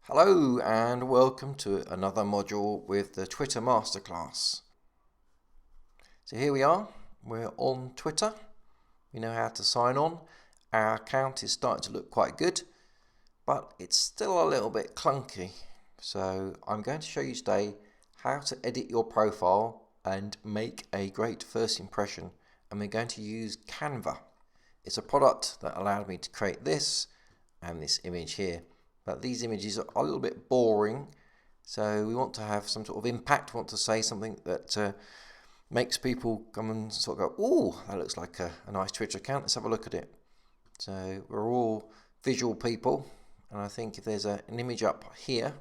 Hello and welcome to another module with the Twitter Masterclass. So here we are, we're on Twitter, we know how to sign on, our account is starting to look quite good, but it's still a little bit clunky. So I'm going to show you today how to edit your profile and make a great first impression, and we're going to use Canva. It's a product that allowed me to create this and this image here. But these images are a little bit boring, so we want to have some sort of impact. We want to say something that makes people come and sort of go, "Oh, that looks like a nice Twitter account. Let's have a look at it." So we're all visual people, and I think if there's an image up here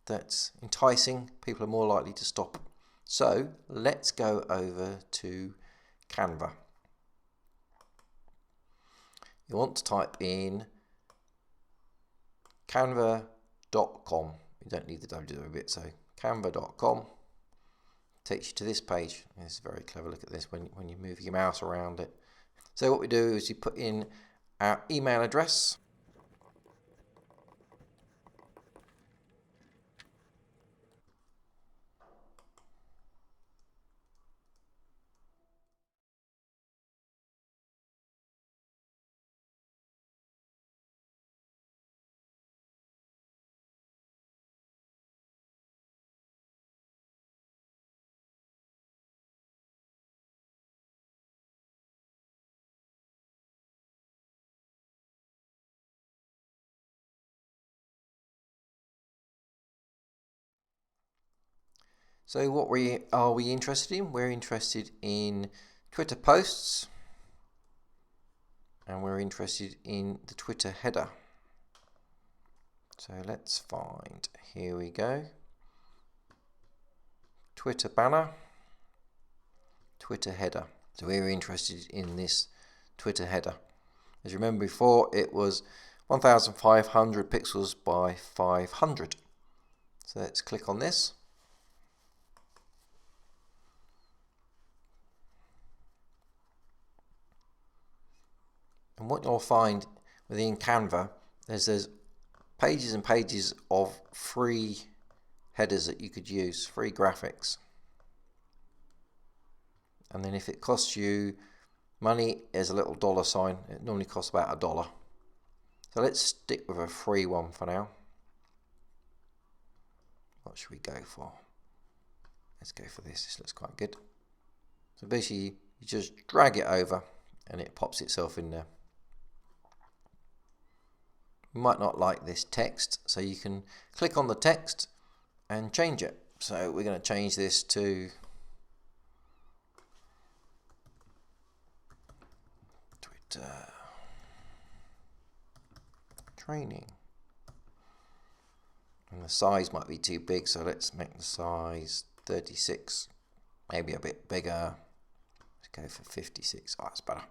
that's enticing, people are more likely to stop. So let's go over to Canva. You want to type in canva.com. You don't need the www bit, so canva.com takes you to this page. It's very clever. Look at this when you move your mouse around it. So what we do is you put in our email address. So what are we interested in? We're interested in Twitter posts, and we're interested in the Twitter header. So let's find, here we go, Twitter banner, Twitter header. So we're interested in this Twitter header. As you remember before, it was 1500 pixels by 500. So let's click on this. And what you'll find within Canva is there's pages and pages of free headers that you could use, free graphics. And then if it costs you money, there's a little dollar sign. It normally costs about $1. So let's stick with a free one for now. What should we go for? Let's go for this. This looks quite good. So basically, you just drag it over and it pops itself in there. You might not like this text, so you can click on the text and change it. So we're going to change this to Twitter training. And the size might be too big, so let's make the size 36, maybe a bit bigger. Let's go for 56. Oh, that's better.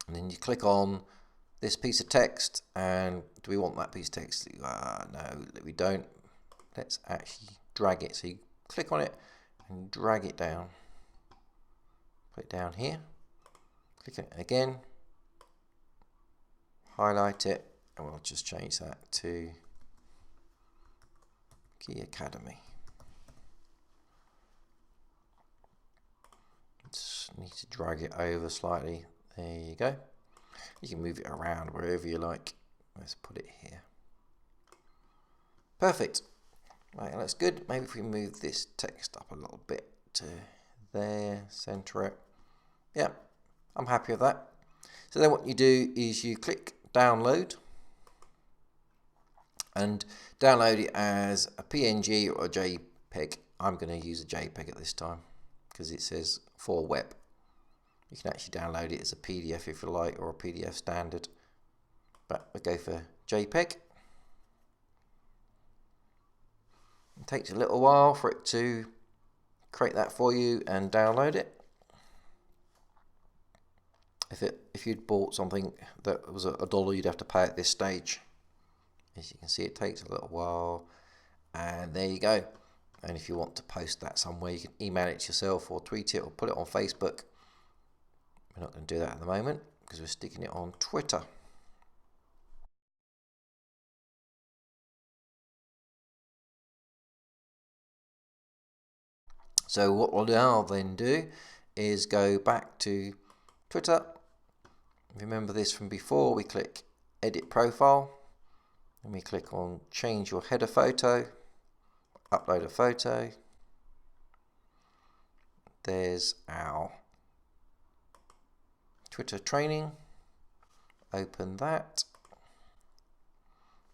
And then you click on this piece of text, and do we want that piece of text? No, we don't. Let's actually drag it. So you click on it and drag it down. Put it down here. Click it again. Highlight it, and we'll just change that to Key Academy. Just need to drag it over slightly. There you go. You can move it around wherever you like. Let's put it here. Perfect. Right, that's good. Maybe if we move this text up a little bit to there, center it. Yeah, I'm happy with that. So then what you do is you click download and download it as a PNG or a JPEG. I'm going to use a JPEG at this time because it says for web. You can actually download it as a PDF if you like, or a PDF standard. But we'll go for JPEG. It takes a little while for it to create that for you and download it. If you'd bought something that was $1, you'd have to pay at this stage. As you can see, it takes a little while, and there you go. And if you want to post that somewhere, you can email it to yourself or tweet it or put it on Facebook. We're not going to do that at the moment because we're sticking it on Twitter. So what we'll now then do is go back to Twitter. Remember this from before, we click Edit Profile, and we click on Change Your Header Photo, Upload a Photo. There's our Twitter training. Open that.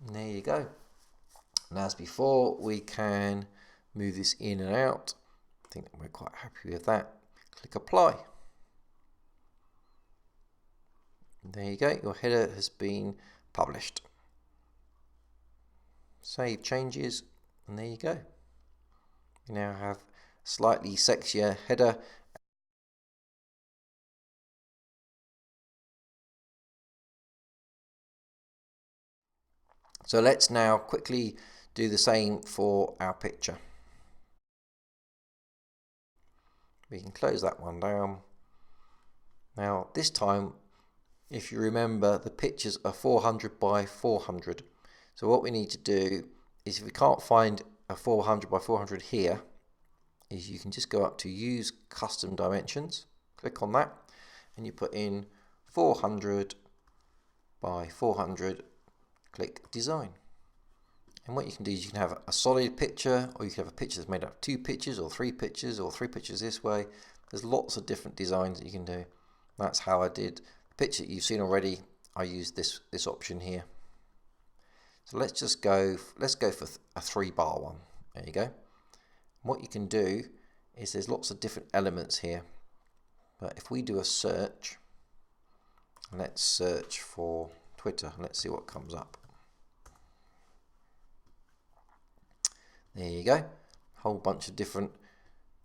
And there you go. And as before, we can move this in and out. I think we're quite happy with that. Click Apply. And there you go. Your header has been published. Save changes, and there you go. You now have slightly sexier header. So let's now quickly do the same for our picture. We can close that one down. Now this time, if you remember, the pictures are 400 by 400. So what we need to do is, if we can't find a 400 by 400 here, is you can just go up to Use Custom Dimensions, click on that, and you put in 400 by 400, click Design. And what you can do is you can have a solid picture, or you can have a picture that's made up of 2 pictures, or 3 pictures, or 3 pictures this way. There's lots of different designs that you can do. That's how I did the picture that you've seen already. I used this option here. So let's go for a 3-bar one. There you go. What you can do is, there's lots of different elements here, but if we do a search, let's search for Twitter, let's see what comes up. There you go, whole bunch of different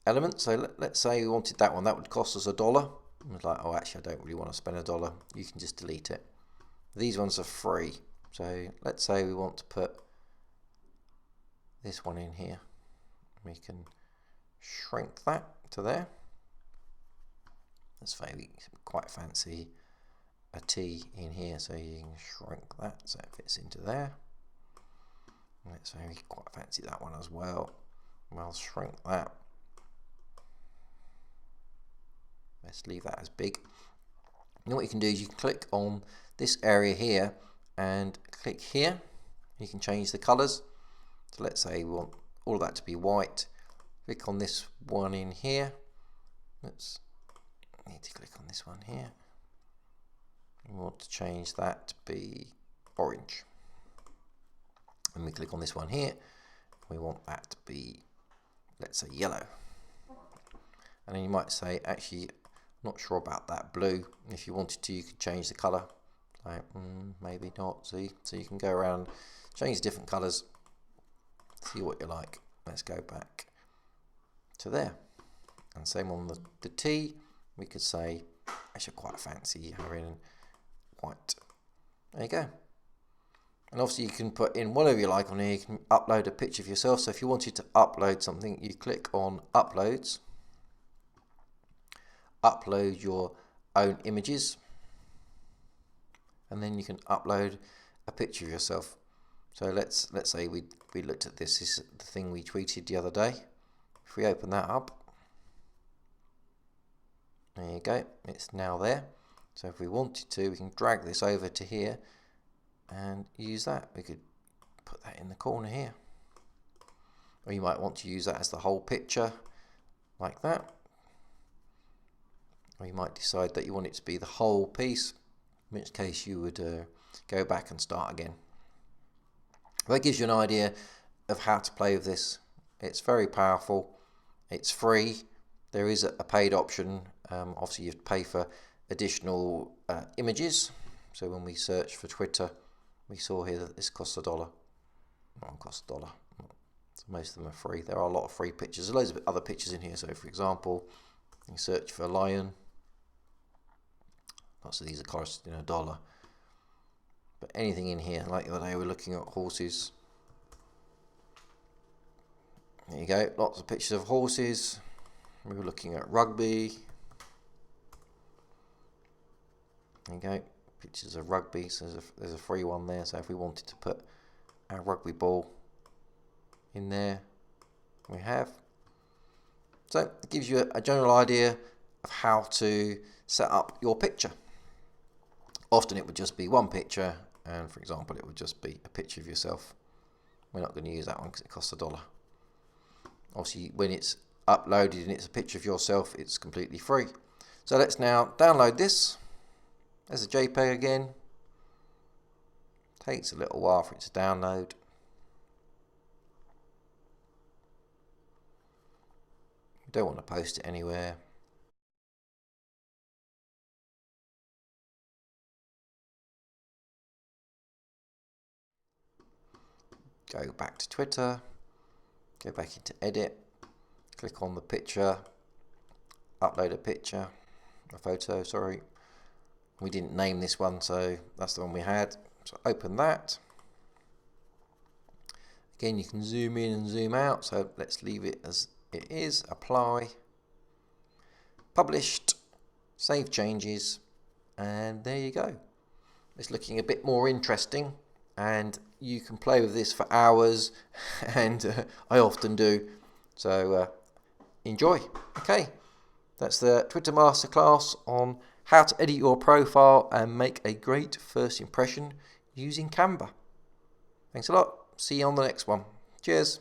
elements. So let's say we wanted that one, that would cost us $1. I was like, oh, actually I don't really want to spend $1. You can just delete it. These ones are free. So let's say we want to put this one in here. We can shrink that to there. That's very quite fancy, a T in here, so you can shrink that so it fits into there. Let's say we quite fancy that one as well. I'll shrink that. Let's leave that as big. And what you can do is you can click on this area here and click here. You can change the colors. So let's say we want all of that to be white. Click on this one in here. Oops, I need to click on this one here. We want to change that to be orange. And we click on this one here. We want that to be, let's say, yellow. And then you might say, actually, I'm not sure about that blue. If you wanted to, you could change the color. Like, maybe not. See, so you can go around, change different colors, see what you like. Let's go back to there. And same on the T, we could say, actually quite fancy having white. There you go. And obviously you can put in whatever you like on here. You can upload a picture of yourself. So if you wanted to upload something, you click on Uploads, upload your own images, and then you can upload a picture of yourself. So let's say we looked at this. This is the thing we tweeted the other day. If we open that up, there you go, it's now there. So if we wanted to, we can drag this over to here and use that. We could put that in the corner here, or you might want to use that as the whole picture like that, or you might decide that you want it to be the whole piece, in which case you would go back and start again. That gives you an idea of how to play with this. It's very powerful, it's free. There is a paid option. Obviously you have to pay for additional images. So when we search for Twitter, we saw here that this costs $1. Well, it costs $1. So most of them are free. There are a lot of free pictures. There's loads of other pictures in here. So for example, you search for a lion. Lots of these are costing $1. But anything in here, like the other day we were looking at horses. There you go, lots of pictures of horses. We were looking at rugby. There you go, pictures of rugby. So there's a free one there. So if we wanted to put our rugby ball in there, we have. So it gives you a general idea of how to set up your picture. Often it would just be one picture, and for example it would just be a picture of yourself. We're not going to use that one because it costs $1. Obviously when it's uploaded and it's a picture of yourself, it's completely free. So let's now download this. There's a JPEG again. Takes a little while for it to download. You don't want to post it anywhere. Go back to Twitter, go back into edit, click on the picture, upload a photo, sorry. We didn't name this one, so that's the one we had. So open that. Again, you can zoom in and zoom out, so let's leave it as it is. Apply, published, save changes, and there you go. It's looking a bit more interesting, and you can play with this for hours, and I often do. So enjoy. Okay, that's the Twitter Masterclass on how to edit your profile and make a great first impression using Canva. Thanks a lot. See you on the next one. Cheers.